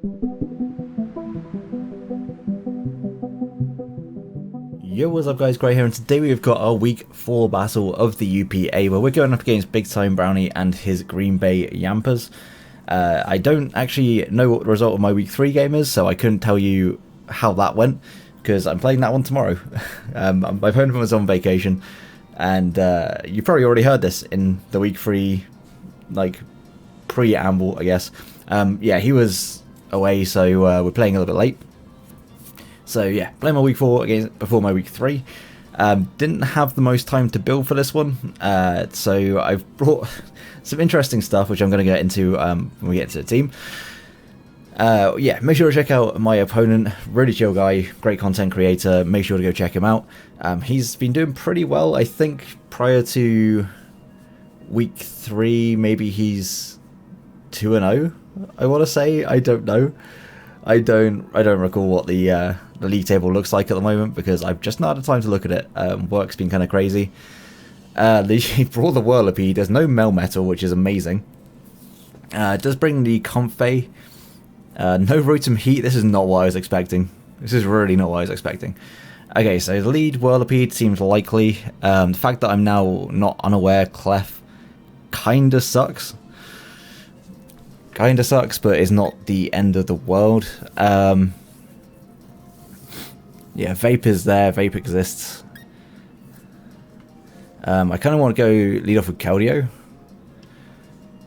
Yo, what's up guys, Gray here, and today we've got our week 4 battle of the UPA where we're going up against BigTimeBrownie and his Green Bay Yampers. I don't actually know what the result of my week 3 game is, so I couldn't tell you how that went, because I'm playing that one tomorrow. My opponent was on vacation, and you probably already heard this in the week 3, like, preamble, I guess. Yeah, he was away, so we're playing a little bit late. So yeah, playing my week 4 before my week 3. Didn't have the most time to build for this one, so I've brought some interesting stuff which I'm going to get into when we get to the team. Yeah, make sure to check out my opponent, really chill guy, great content creator, make sure to go check him out. He's been doing pretty well, I think, prior to week 3, maybe he's 2-0, I want to say, I don't know. I don't recall what the league table looks like at the moment because I've just not had time to look at it. Work's been kind of crazy. He brought the Whirlipede. There's no Melmetal, which is amazing. It does bring the Comfey. No Rotom Heat. This is not what I was expecting. This is really not what I was expecting. Okay, so the lead Whirlipede seems likely. The fact that I'm now not unaware Clef kinda sucks. Kinda sucks, but it's not the end of the world. Yeah, Vape is there. Vape exists. I kind of want to go lead off with Keldeo,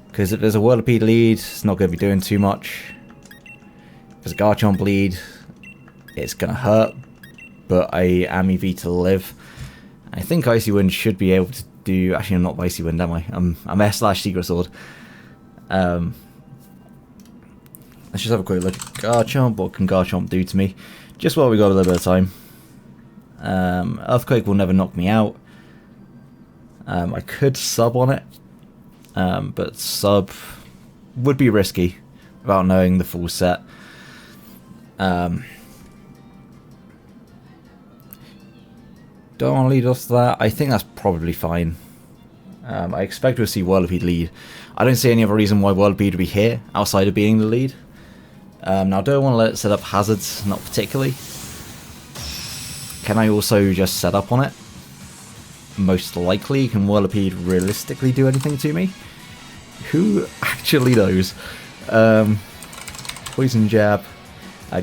because if there's a Whirlipede lead, it's not going to be doing too much. If there's a Garchomp lead, it's going to hurt, but I am EV to live. I think Icy Wind should be able to do... Actually, I'm not Icy Wind, am I? I'm S// Secret Sword. Let's just have a quick look at Garchomp. What can Garchomp do to me? Just while we got a little bit of time. Earthquake will never knock me out. I could sub on it. But sub would be risky without knowing the full set. Don't want to lead off to that. I think that's probably fine. I expect to see Whirlipede lead. I don't see any other reason why Whirlipede would be here outside of being the lead. Now, do I want to let it set up hazards? Not particularly. Can I also just set up on it? Most likely. Can Whirlipede realistically do anything to me? Who actually knows? Poison Jab.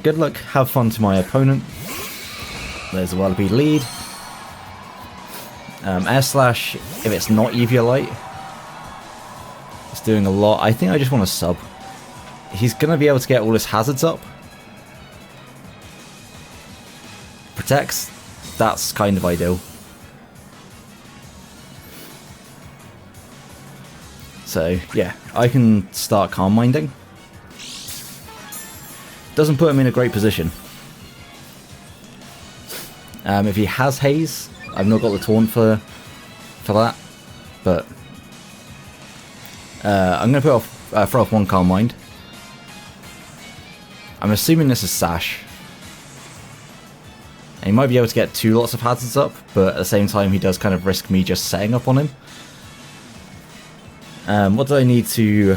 Good luck, have fun to my opponent. There's a Whirlipede lead. Air Slash, if it's not Eviolite, it's doing a lot. I think I just want to sub. He's going to be able to get all his hazards up. Protects. That's kind of ideal. So, yeah. I can start Calm Minding. Doesn't put him in a great position. If he has Haze, I've not got the taunt for that. But I'm going to throw off one Calm Mind. I'm assuming this is Sash. And he might be able to get 2 lots of hazards up, but at the same time he does kind of risk me just setting up on him. What do I need to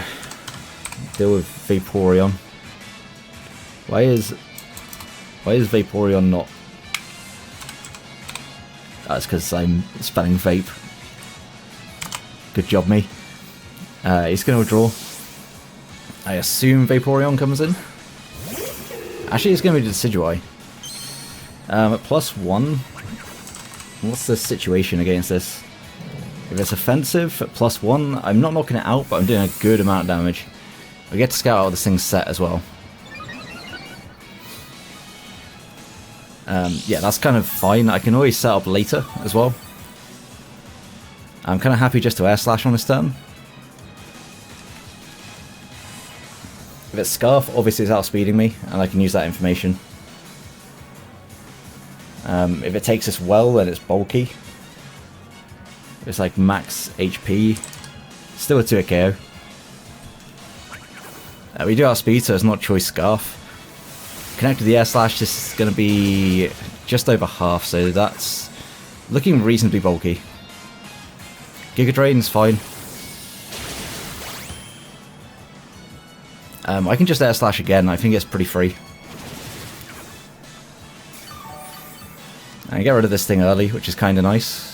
deal with Vaporeon? Why is Vaporeon not... That's because I'm spelling vape. Good job, me. He's going to withdraw. I assume Vaporeon comes in. Actually, it's going to be Decidueye. At +1, what's the situation against this? If it's offensive at +1, I'm not knocking it out, but I'm doing a good amount of damage. I get to scout out this thing's set as well. Yeah, that's kind of fine. I can always set up later as well. I'm kind of happy just to Air Slash on this turn. If it's Scarf, obviously it's outspeeding me, and I can use that information. If it takes us well, then it's bulky. If it's like max HP, still a 2-hit KO. We do outspeed, so it's not choice Scarf. Connect to the Air Slash, this is going to be just over half, so that's looking reasonably bulky. Giga Drain's fine. I can just Air Slash again. I think it's pretty free. And get rid of this thing early, which is kind of nice.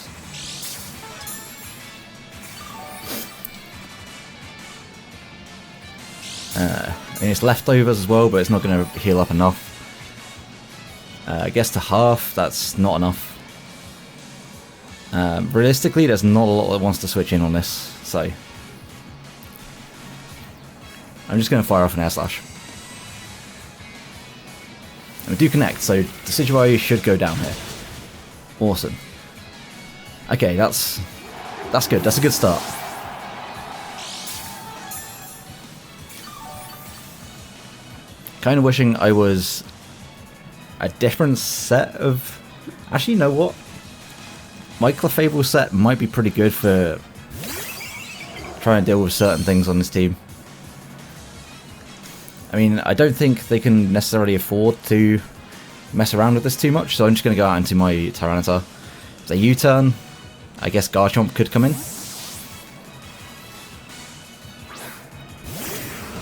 I mean, it's leftovers as well, but it's not going to heal up enough. I guess to half, that's not enough. Realistically, there's not a lot that wants to switch in on this, so I'm just going to fire off an Air Slash. And we do connect, so the Decidueye should go down here. Awesome. Okay, that's good. That's a good start. Kind of wishing I was a different set of... Actually, you know what? My Clefable set might be pretty good for trying to deal with certain things on this team. I mean, I don't think they can necessarily afford to mess around with this too much, so I'm just going to go out into my Tyranitar. If they U-turn, I guess Garchomp could come in.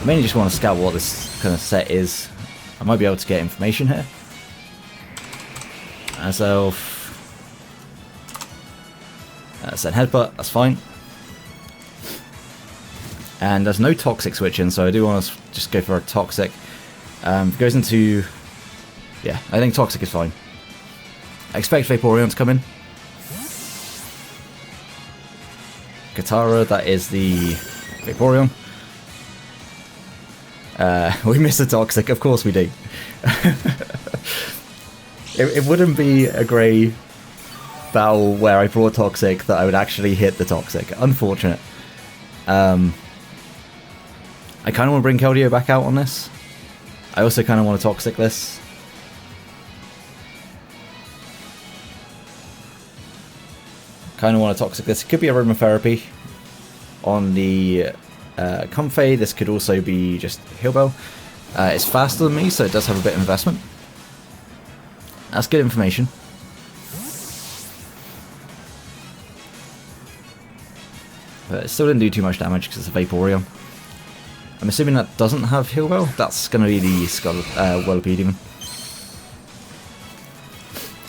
I mainly just want to scout what this kind of set is. I might be able to get information here. As of... Set Headbutt, that's fine. And there's no Toxic switch in, so I do want to just go for a Toxic. It goes into... Yeah, I think Toxic is fine. I expect Vaporeon to come in. Katara, that is the Vaporeon. We miss a Toxic, of course we do. It wouldn't be a grey battle where I brought Toxic that I would actually hit the Toxic. Unfortunate. I kind of want to bring Keldeo back out on this. I also kind of want to Toxic this. Kind of want to Toxic this. It could be Aromatherapy. On the Comfey, this could also be just Heal Bell. It's faster than me, so it does have a bit of investment. That's good information. But it still didn't do too much damage because it's a Vaporeon. I'm assuming that doesn't have Heal Bell. That's going to be the Whirlipede even.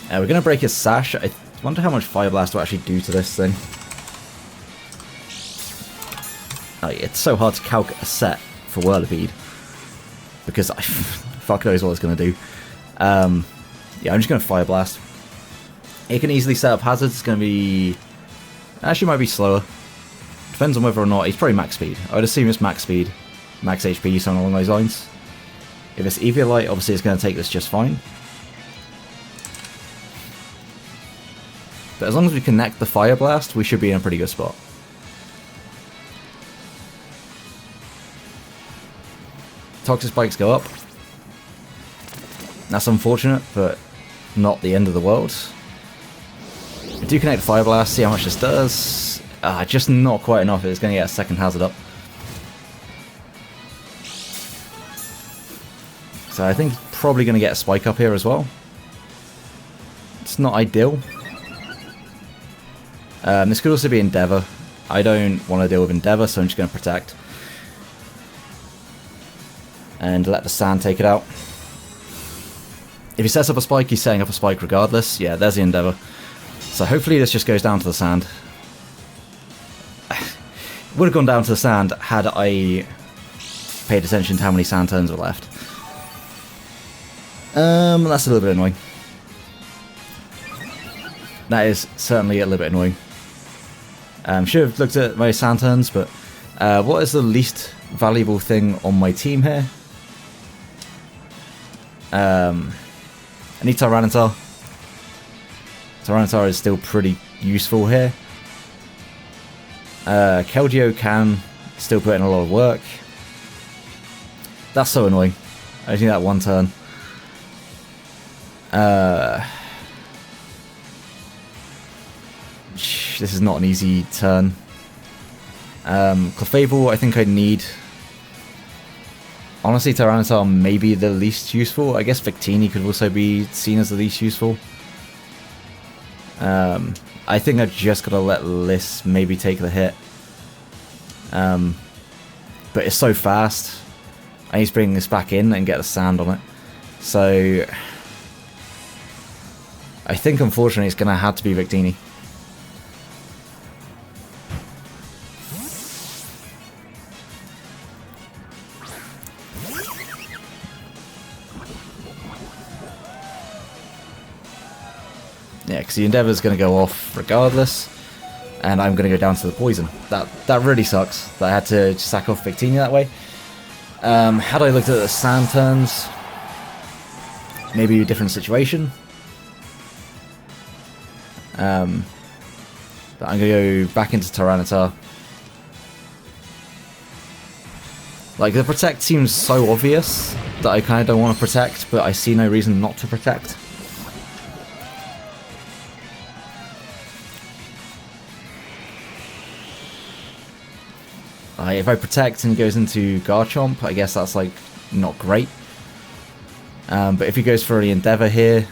We're going to break his Sash. I wonder how much Fire Blast will actually do to this thing. It's so hard to calc a set for Whirlipede. Because fuck knows what it's going to do. Yeah, I'm just going to Fire Blast. It can easily set up hazards. It's going to be... Actually, might be slower. Depends on whether or not... He's probably max speed. I would assume it's max speed. Max HP, something along those lines. If it's Eviolite, obviously it's going to take this just fine. But as long as we connect the Fire Blast, we should be in a pretty good spot. Toxic Spikes go up. That's unfortunate, but not the end of the world. I do connect the Fire Blast, see how much this does. Just not quite enough. It's going to get a second hazard up. So I think probably going to get a Spike up here as well. It's not ideal. This could also be Endeavor. I don't want to deal with Endeavor, so I'm just going to Protect. And let the Sand take it out. If he sets up a Spike, he's setting up a Spike regardless. Yeah, there's the Endeavor. So hopefully this just goes down to the Sand. Would have gone down to the Sand had I paid attention to how many Sand turns were left. That's a little bit annoying. That is certainly a little bit annoying. Should have looked at my Sand turns, but what is the least valuable thing on my team here? I need Tyranitar. Tyranitar is still pretty useful here. Keldeo can still put in a lot of work. That's so annoying. I just need that one turn. This is not an easy turn. Clefable, I think I need... Honestly, Tyranitar may be the least useful. I guess Victini could also be seen as the least useful. I think I've just got to let Liss maybe take the hit. But it's so fast. I need to bring this back in and get the sand on it. So I think unfortunately it's going to have to be Victini. Yeah, because the Endeavor's going to go off regardless, and I'm going to go down to the poison. That really sucks that I had to sack off Victini that way. Had I looked at the sand turns, maybe a different situation. But I'm going to go back into Tyranitar. Like, the protect seems so obvious that I kind of don't want to protect, but I see no reason not to protect. If I protect and he goes into Garchomp, I guess that's like not great. But if he goes for the Endeavor here,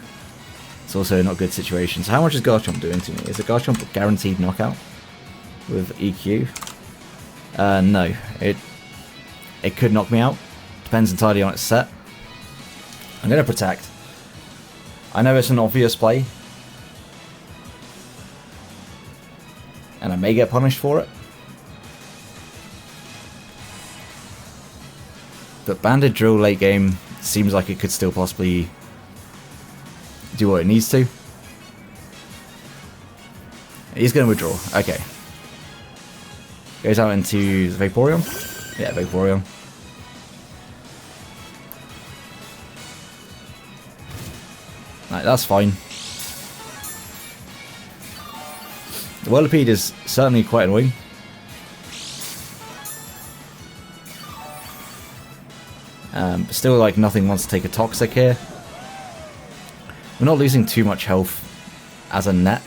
it's also not a good situation. So how much is Garchomp doing to me? Is a Garchomp a guaranteed knockout with EQ? No, it could knock me out. Depends entirely on its set. I'm going to protect. I know it's an obvious play, and I may get punished for it. But Banded Drill late game seems like it could still possibly do what it needs to. He's going to withdraw. Okay. Goes out into Vaporeon. Yeah, Vaporeon. Right, that's fine. The Whirlipede is certainly quite annoying. But still, like, nothing wants to take a Toxic here. We're not losing too much health as a net.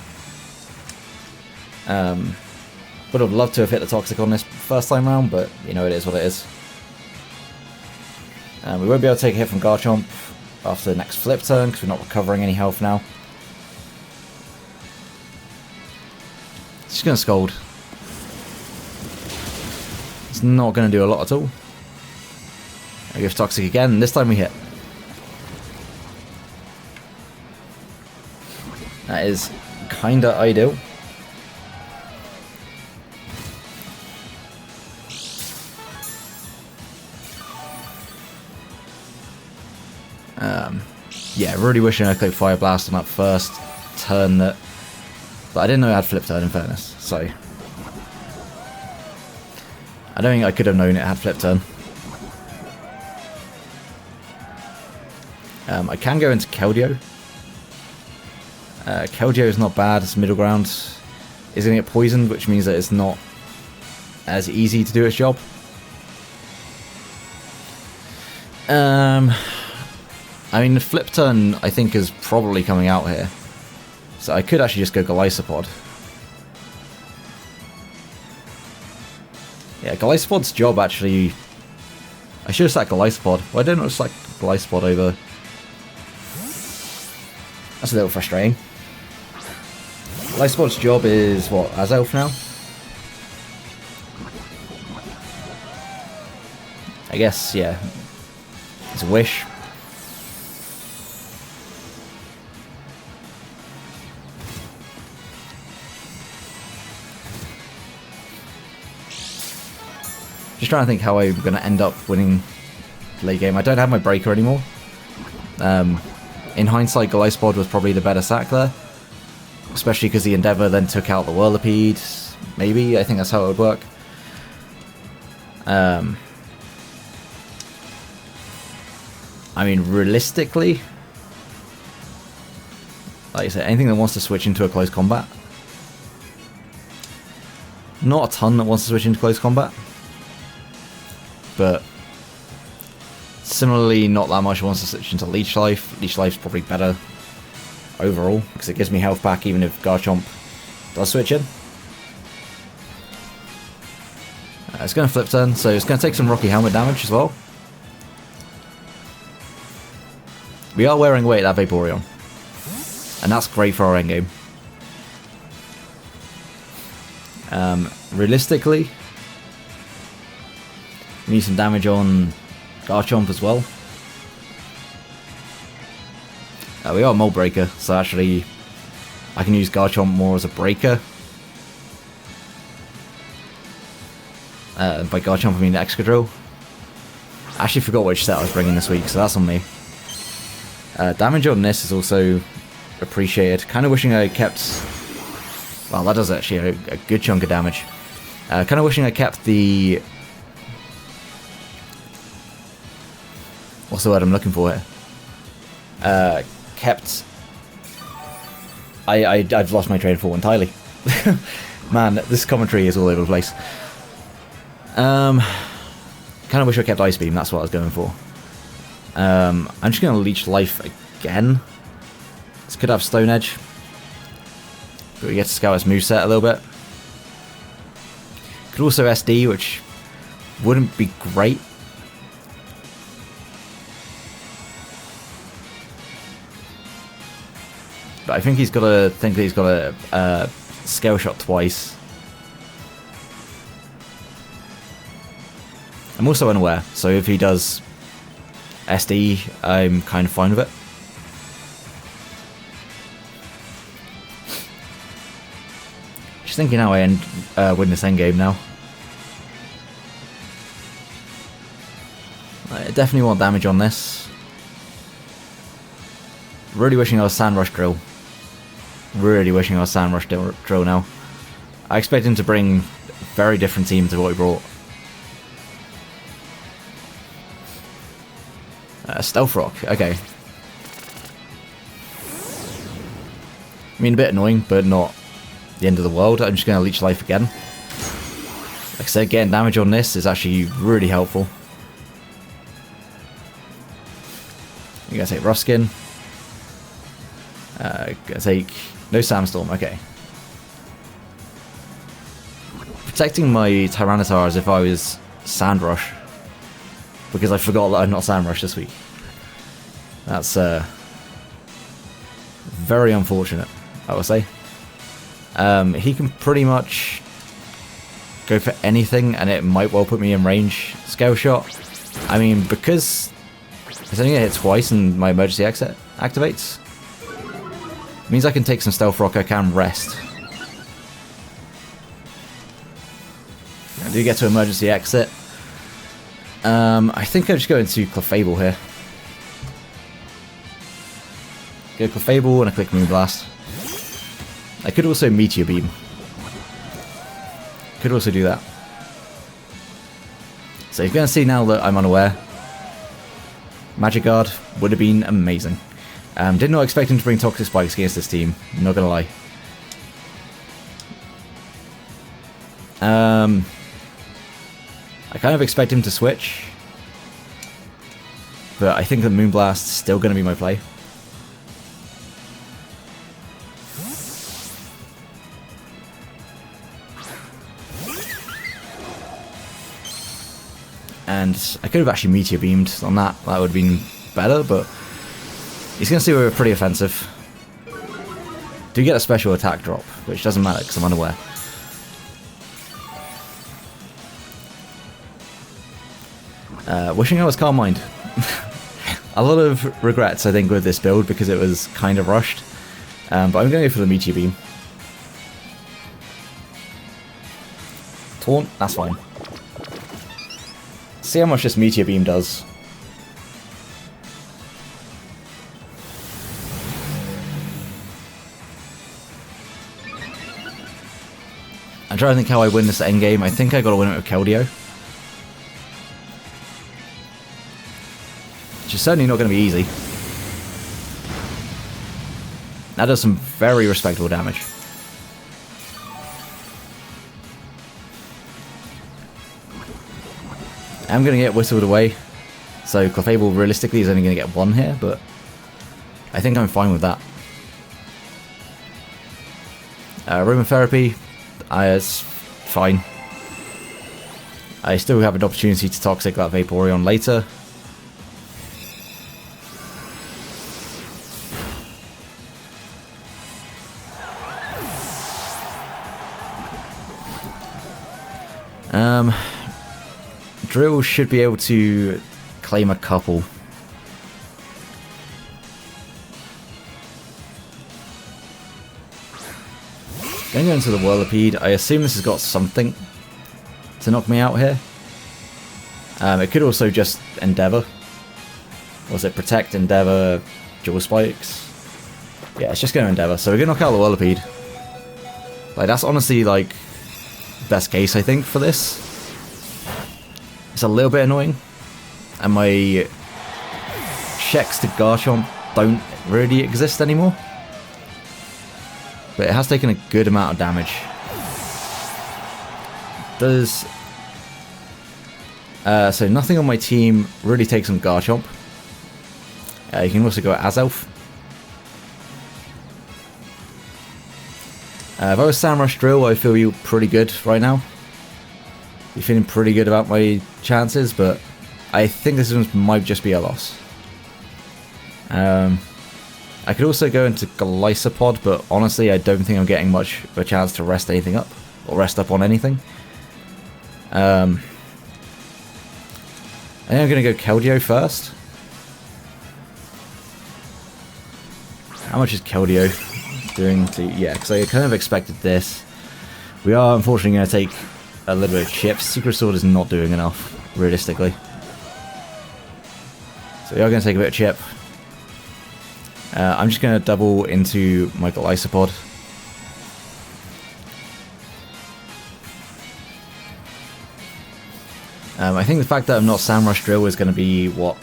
Would have loved to have hit the Toxic on this first time round, but, you know, it is what it is. We won't be able to take a hit from Garchomp after the next flip turn, because we're not recovering any health now. Just going to Scold. It's not going to do a lot at all. I give Toxic again, and this time we hit. That is kinda ideal. Yeah, really wishing I could Fire Blast on that first turn, but I didn't know it had Flip Turn in fairness, so I don't think I could have known it had Flip Turn. I can go into Keldeo. Keldeo is not bad, it's middle ground. It's going to get poisoned, which means that it's not as easy to do its job. I mean, the Flip Turn, I think, is probably coming out here. So I could actually just go Golisopod. Yeah, Golisopod's job, actually... I should have sacked Golisopod. Why didn't I just like Golisopod over... That's a little frustrating. Golisopod's job is, what, Azelf now? I guess, yeah. It's a wish. Just trying to think how I'm going to end up winning the late game. I don't have my breaker anymore. In hindsight, Golisopod was probably the better sack there. Especially because the Endeavor then took out the Whirlipede. Maybe, I think that's how it would work. I mean, realistically, like I said, anything that wants to switch into a close combat. Not a ton that wants to switch into close combat. But similarly, not that much wants to switch into Leech Life. Leech Life's probably better overall, because it gives me health back even if Garchomp does switch in. It's going to Flip Turn, so it's going to take some Rocky Helmet damage as well. We are wearing away at that Vaporeon, and that's great for our endgame. Realistically, we need some damage on Garchomp as well. We got a Mold Breaker, so actually I can use Garchomp more as a breaker. By Garchomp I mean Excadrill. I actually forgot which set I was bringing this week, so that's on me. Damage on this is also appreciated. Kind of wishing I kept... Well, that does actually a good chunk of damage. Kind of wishing I kept the... What's the word I'm looking for here? Kept... I've lost my train of thought entirely. Man, this commentary is all over the place. Kind of wish I kept Ice Beam, that's what I was going for. I'm just going to Leech Life again. This could have Stone Edge. But we get to scout its moveset a little bit. Could also SD, which wouldn't be great. But I think he's got a Scale Shot twice. I'm also unaware, so if he does SD, I'm kind of fine with it. Just thinking how I win this endgame now. I definitely want damage on this. Really wishing I was Sandrush Drill. Really wishing I was Sandrush Drill now. I expect him to bring a very different team to what he brought. Stealth Rock, okay. I mean, a bit annoying, but not the end of the world. I'm just going to Leech Life again. Like I said, getting damage on this is actually really helpful. I'm going to take Ruskin. Going to take... No Sandstorm, okay. Protecting my Tyranitar as if I was Sandrush. Because I forgot that I'm not Sandrush this week. That's very unfortunate, I would say. He can pretty much go for anything, and it might well put me in range. Scale Shot. I mean, because it's only going to hit twice and my emergency exit activates, it means I can take some Stealth Rock, I can rest. I do get to emergency exit. I think I'll just go into Clefable here. Go Clefable and I click Moonblast. I could also Meteor Beam. Could also do that. So you're going to see now that I'm unaware. Magic Guard would have been amazing. Did not expect him to bring Toxic Spikes against this team, not going to lie. I kind of expect him to switch, but I think that Moonblast is still going to be my play. And I could have actually Meteor Beamed on that, that would have been better, but he's going to see we're pretty offensive. Do get a special attack drop, which doesn't matter because I'm unaware. Wishing I was Calm Mind. A lot of regrets, I think, with this build because it was kind of rushed. But I'm going to go for the Meteor Beam. Taunt, that's fine. See how much this Meteor Beam does. I'm trying to think how I win this endgame. I think I got to win it with Keldeo. Which is certainly not going to be easy. That does some very respectable damage. I'm going to get whistled away. So Clefable realistically is only going to get one here, but I think I'm fine with that. Aromatherapy, it's fine. I still have an opportunity to Toxic that Vaporeon later. Drill should be able to claim a couple. Going into the Whirlipede, I assume this has got something to knock me out here. It could also just Endeavour. Was it Protect, Endeavour, Dual Spikes? Yeah, it's just going to Endeavour. So we're going to knock out the Whirlipede. Like, that's honestly, like, best case, I think, for this. It's a little bit annoying. And my checks to Garchomp don't really exist anymore. But it has taken a good amount of damage. Does... so nothing on my team really takes on Garchomp. You can also go Azelf. If I was Samrush Drill, I feel you pretty good right now. You're feeling pretty good about my chances, but I think this one might just be a loss. I could also go into Golisopod, but honestly, I don't think I'm getting much of a chance to rest anything up, or rest up on anything. I think I'm going to go Keldeo first. How much is Keldeo doing to... Yeah, because I kind of expected this. We are unfortunately going to take a little bit of chips. Secret Sword is not doing enough, realistically. So we are going to take a bit of chip. I'm just going to double into my Golisopod. I think the fact that I'm not Samrush Drill is going to be what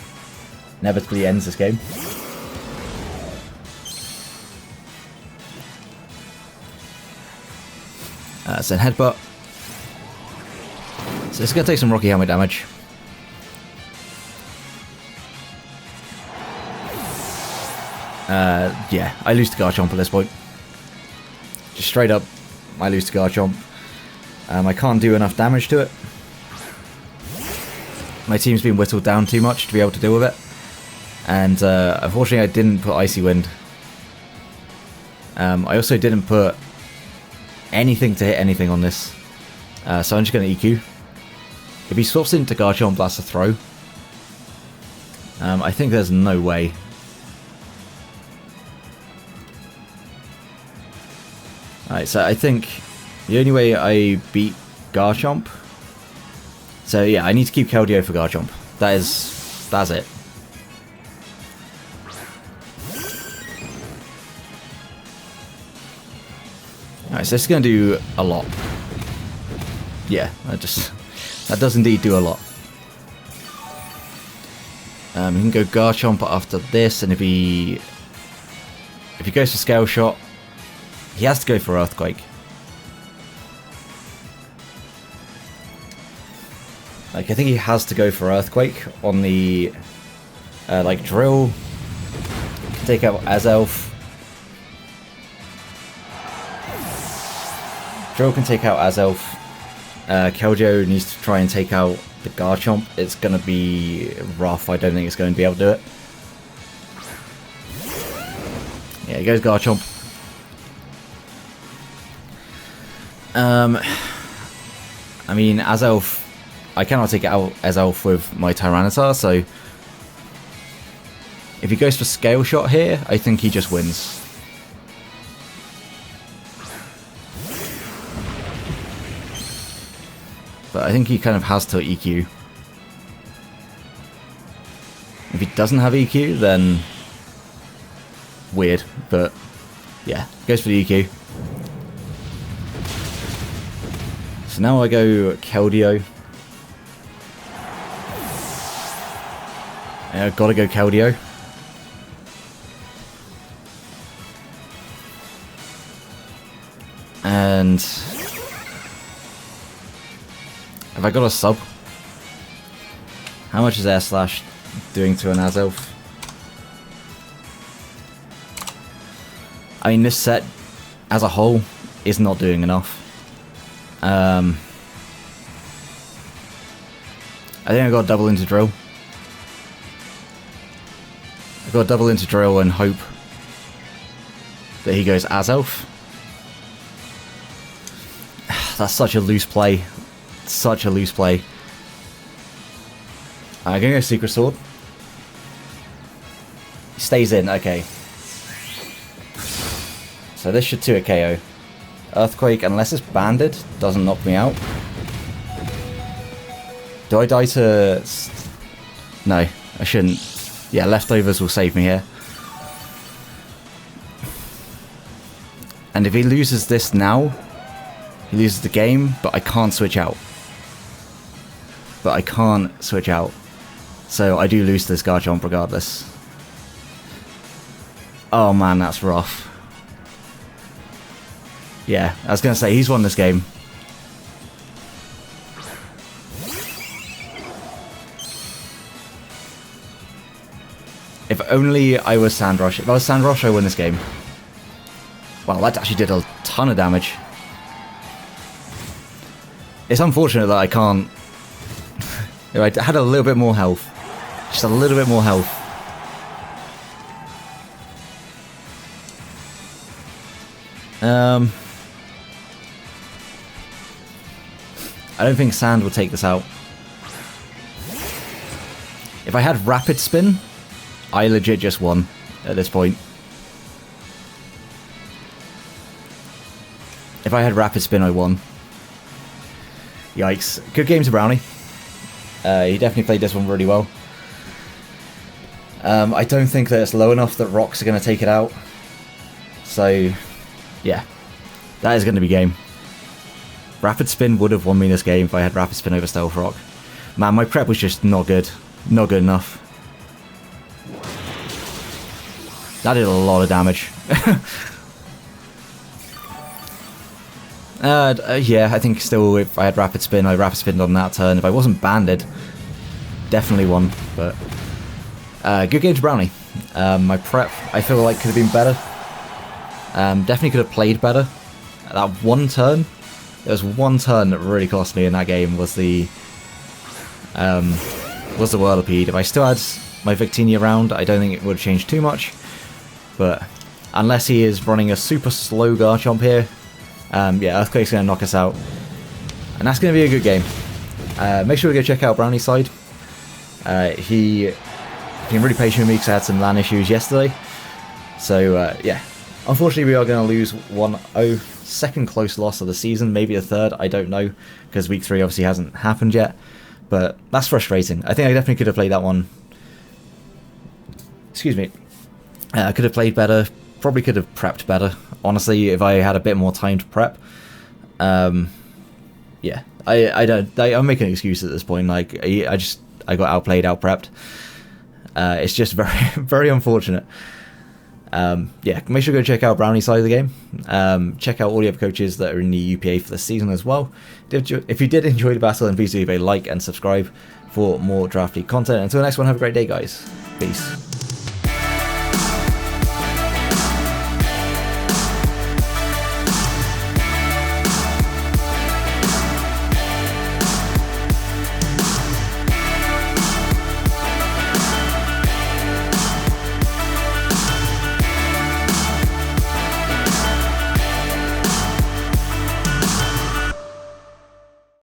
inevitably ends this game. So Headbutt. So it's going to take some Rocky Helmet damage. Yeah, I lose to Garchomp at this point. Just straight up, I lose to Garchomp. I can't do enough damage to it. My team's been whittled down too much to be able to deal with it. And unfortunately I didn't put Icy Wind. I also didn't put anything to hit anything on this. So I'm just going to EQ. If he swaps into Garchomp, that's a throw. I think there's no way. Alright, so I think the only way I beat Garchomp... So yeah, I need to keep Keldeo for Garchomp. That's it. Alright, so this is going to do a lot. Yeah, that does indeed do a lot. You can go Garchomp after this, and if he goes for Scale Shot, he has to go for Earthquake. Like, I think he has to go for Earthquake on the, like, Drill. Can take out Azelf. Drill can take out Azelf. Keldeo needs to try and take out the Garchomp. It's going to be rough. I don't think it's going to be able to do it. Yeah, he goes Garchomp. I mean, Azelf... I cannot take out Azelf with my Tyranitar, so... If he goes for Scale Shot here, I think he just wins. But I think he kind of has to EQ. If he doesn't have EQ, then... Weird, but... Yeah, goes for the EQ. So now I go Keldeo. I've got to go Keldeo. And... Have I got a sub? How much is Air Slash doing to an Azelf? I mean, this set, as a whole, is not doing enough. I think I got to double into Drill. I've got to double into Drill and hope that he goes Azelf. That's such a loose play. Such a loose play. I'm going to go Secret Sword. He stays in, okay. So this should 2-hit KO. Earthquake, unless it's banded, doesn't knock me out. Do I die to... No, I shouldn't. Yeah, Leftovers will save me here. And if he loses this now, he loses the game, but I can't switch out. So I do lose this Garchomp regardless. Oh man, that's rough. Yeah, I was going to say, he's won this game. If only I was Sandrush. If I was Sandrush, I win this game. Wow, that actually did a ton of damage. It's unfortunate that I can't... If I had a little bit more health. Just a little bit more health. I don't think Sand will take this out. If I had Rapid Spin, I legit just won at this point. If I had Rapid Spin, I won. Yikes. Good game to Brownie. He definitely played this one really well. I don't think that it's low enough that rocks are going to take it out. So, yeah. That is going to be game. Rapid Spin would have won me this game if I had Rapid Spin over Stealth Rock. Man, my prep was just not good. Not good enough. That did a lot of damage. Yeah, I think still if I had Rapid Spin, I Rapid Spinned on that turn. If I wasn't banded, definitely won. But good game to Brownie. My prep, I feel like, could have been better. Definitely could have played better. That one turn, there was one turn that really cost me in that game, was the Whirlipede. If I still had my Victini around, I don't think it would have changed too much. But unless he is running a super slow Garchomp here, yeah, Earthquake's going to knock us out. And that's going to be a good game. Make sure to go check out Brownie's side. He been really patient with me because I had some LAN issues yesterday. So, yeah. Unfortunately, we are going to lose 1-0. Second close loss of the season, maybe a third, I don't know. Because week 3 obviously hasn't happened yet. But that's frustrating. I think I definitely could have played that one. Excuse me. I could have played better. Probably could have prepped better. Honestly, if I had a bit more time to prep. Yeah, I'm making excuses at this point. Like I got outplayed, outprepped. It's just very, very unfortunate. Yeah, make sure to go check out Brownie's side of the game. Check out all the other coaches that are in the UPA for the season as well. If you did enjoy the battle, then please leave a like and subscribe for more draft league content. Until the next one, have a great day, guys. Peace.